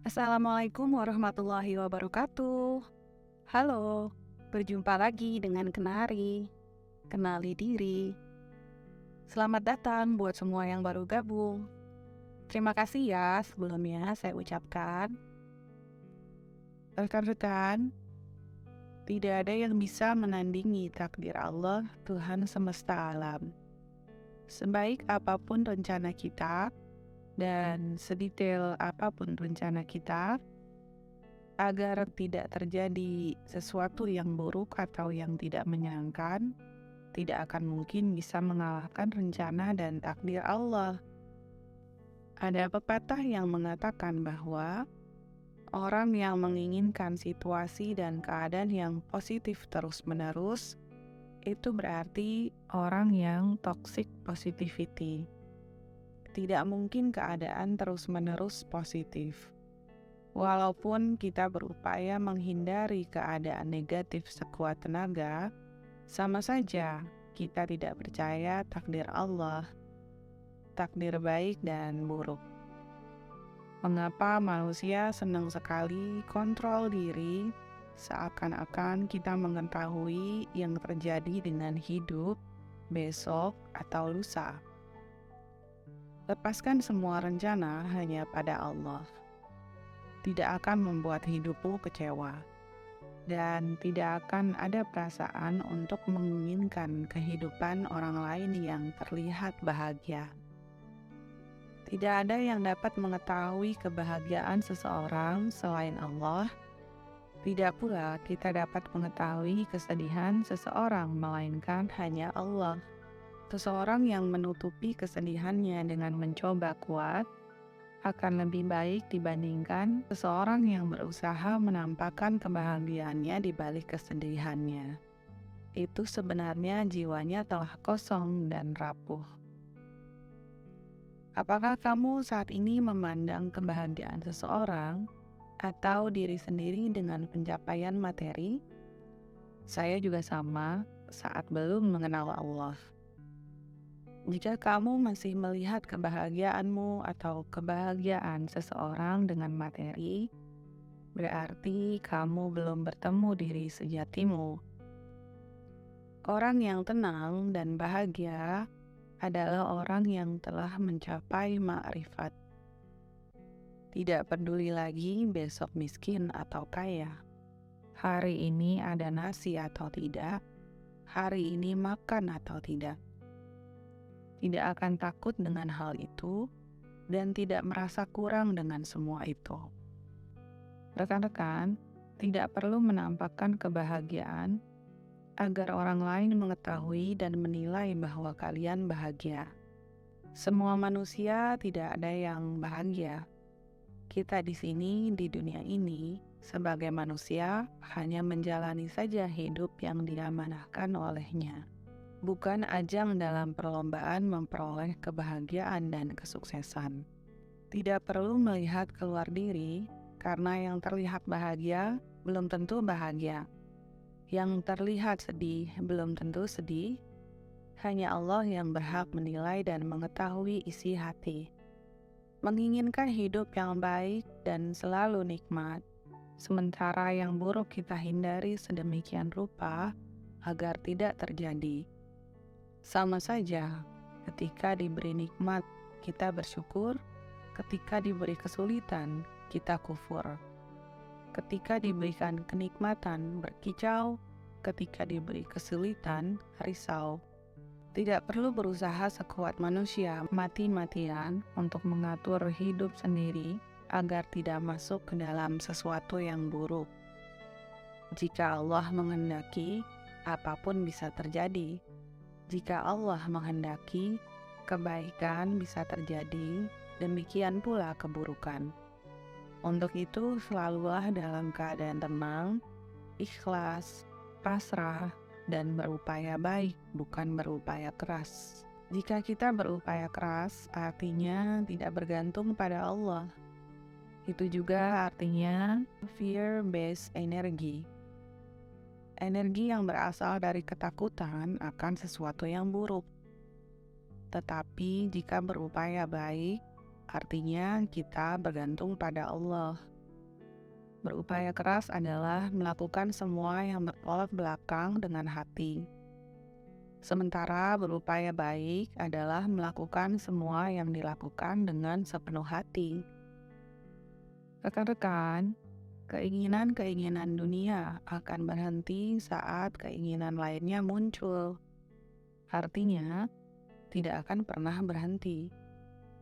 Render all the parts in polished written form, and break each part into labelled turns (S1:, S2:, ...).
S1: Assalamualaikum warahmatullahi wabarakatuh. Halo, berjumpa lagi dengan Kenari. Kenali diri. Selamat datang buat semua yang baru gabung. Terima kasih ya sebelumnya saya ucapkan. Rekan-rekan, tidak ada yang bisa menandingi takdir Allah, Tuhan semesta alam. Sebaik apapun rencana kita, dan sedetail apapun rencana kita, agar tidak terjadi sesuatu yang buruk atau yang tidak menyenangkan, tidak akan mungkin bisa mengalahkan rencana dan takdir Allah. Ada pepatah yang mengatakan bahwa orang yang menginginkan situasi dan keadaan yang positif terus-menerus, itu berarti orang yang toxic positivity. Tidak mungkin keadaan terus-menerus positif. Walaupun kita berupaya menghindari keadaan negatif sekuat tenaga, sama saja kita tidak percaya takdir Allah, takdir baik dan buruk. Mengapa manusia senang sekali kontrol diri, seakan-akan kita mengetahui yang terjadi dengan hidup, besok, atau lusa? Lepaskan semua rencana hanya pada Allah. Tidak akan membuat hidupmu kecewa, dan tidak akan ada perasaan untuk menginginkan kehidupan orang lain yang terlihat bahagia. Tidak ada yang dapat mengetahui kebahagiaan seseorang selain Allah. Tidak pula kita dapat mengetahui kesedihan seseorang, melainkan hanya Allah. Seseorang yang menutupi kesedihannya dengan mencoba kuat akan lebih baik dibandingkan seseorang yang berusaha menampakkan kebahagiaannya di balik kesedihannya. Itu sebenarnya jiwanya telah kosong dan rapuh. Apakah kamu saat ini memandang kebahagiaan seseorang atau diri sendiri dengan pencapaian materi? Saya juga sama saat belum mengenal Allah. Jika kamu masih melihat kebahagiaanmu atau kebahagiaan seseorang dengan materi, berarti kamu belum bertemu diri sejatimu. Orang yang tenang dan bahagia adalah orang yang telah mencapai ma'rifat. Tidak peduli lagi besok miskin atau kaya. Hari ini ada nasi atau tidak. Hari ini makan atau tidak. Tidak akan takut dengan hal itu, dan tidak merasa kurang dengan semua itu. Rekan-rekan, tidak perlu menampakkan kebahagiaan agar orang lain mengetahui dan menilai bahwa kalian bahagia. Semua manusia tidak ada yang bahagia. Kita di sini, di dunia ini, sebagai manusia, hanya menjalani saja hidup yang diamanahkan olehnya. Bukan ajang dalam perlombaan memperoleh kebahagiaan dan kesuksesan. Tidak perlu melihat keluar diri, karena yang terlihat bahagia belum tentu bahagia. Yang terlihat sedih belum tentu sedih. Hanya Allah yang berhak menilai dan mengetahui isi hati. Menginginkan hidup yang baik dan selalu nikmat, sementara yang buruk kita hindari sedemikian rupa agar tidak terjadi. Sama saja, ketika diberi nikmat, kita bersyukur. Ketika diberi kesulitan, kita kufur. Ketika diberikan kenikmatan, berkicau. Ketika diberi kesulitan, risau. Tidak perlu berusaha sekuat manusia mati-matian untuk mengatur hidup sendiri agar tidak masuk ke dalam sesuatu yang buruk. Jika Allah menghendaki, apapun bisa terjadi. Jika Allah menghendaki, kebaikan bisa terjadi, demikian pula keburukan. Untuk itu, selalulah dalam keadaan tenang, ikhlas, pasrah, dan berupaya baik, bukan berupaya keras. Jika kita berupaya keras, artinya tidak bergantung pada Allah. Itu juga artinya fear-based energy. Energi yang berasal dari ketakutan akan sesuatu yang buruk. Tetapi jika berupaya baik, artinya kita bergantung pada Allah. Berupaya keras adalah melakukan semua yang bertolak belakang dengan hati. Sementara berupaya baik adalah melakukan semua yang dilakukan dengan sepenuh hati. Rekan-rekan, keinginan-keinginan dunia akan berhenti saat keinginan lainnya muncul. Artinya, tidak akan pernah berhenti.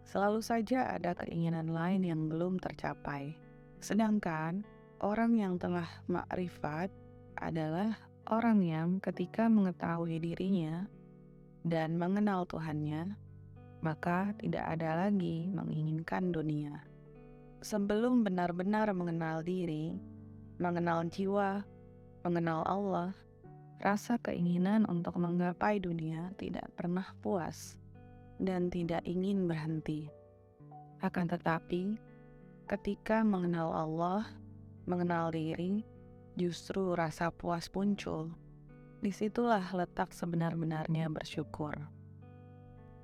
S1: Selalu saja ada keinginan lain yang belum tercapai. Sedangkan orang yang telah makrifat adalah orang yang ketika mengetahui dirinya dan mengenal Tuhannya, maka tidak ada lagi menginginkan dunia. Sebelum benar-benar mengenal diri, mengenal jiwa, mengenal Allah, rasa keinginan untuk menggapai dunia tidak pernah puas dan tidak ingin berhenti. Akan tetapi, ketika mengenal Allah, mengenal diri, justru rasa puas muncul. Disitulah letak sebenar-benarnya bersyukur.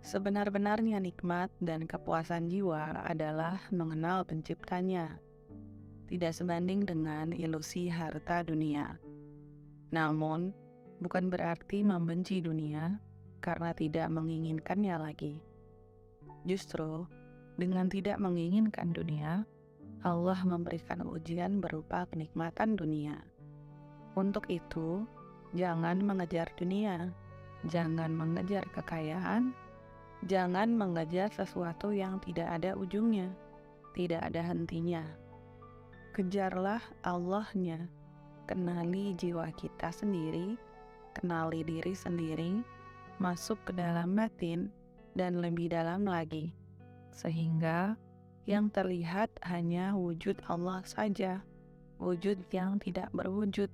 S1: Sebenar-benarnya nikmat dan kepuasan jiwa adalah mengenal penciptanya, tidak sebanding dengan ilusi harta dunia. Namun, bukan berarti membenci dunia karena tidak menginginkannya lagi. Justru, dengan tidak menginginkan dunia, Allah memberikan ujian berupa kenikmatan dunia. Untuk itu, jangan mengejar dunia, jangan mengejar kekayaan, jangan mengejar sesuatu yang tidak ada ujungnya, tidak ada hentinya. Kejarlah Allah-Nya, kenali jiwa kita sendiri, kenali diri sendiri, masuk ke dalam batin, dan lebih dalam lagi. Sehingga yang terlihat hanya wujud Allah saja, wujud yang tidak berwujud.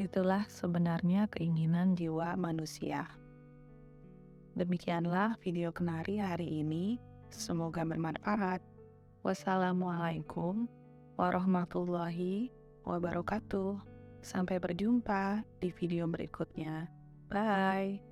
S1: Itulah sebenarnya keinginan jiwa manusia. Demikianlah video Kenari hari ini. Semoga bermanfaat. Wassalamualaikum warahmatullahi wabarakatuh. Sampai berjumpa di video berikutnya. Bye.